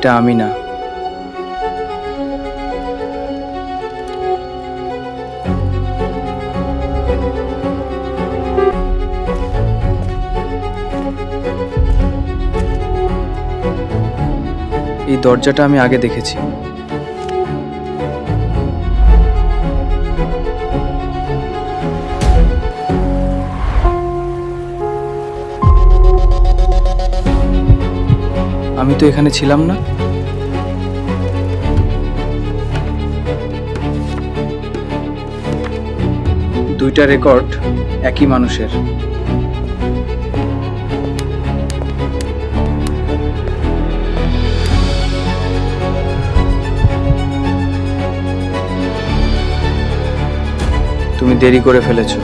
এটা আমি না। এই দরজাটা আমি আগে দেখেছি। আমি তো এখানে ছিলাম না। দুইটা রেকর্ড একই মানুষের। তুমি দেরি করে ফেলেছো।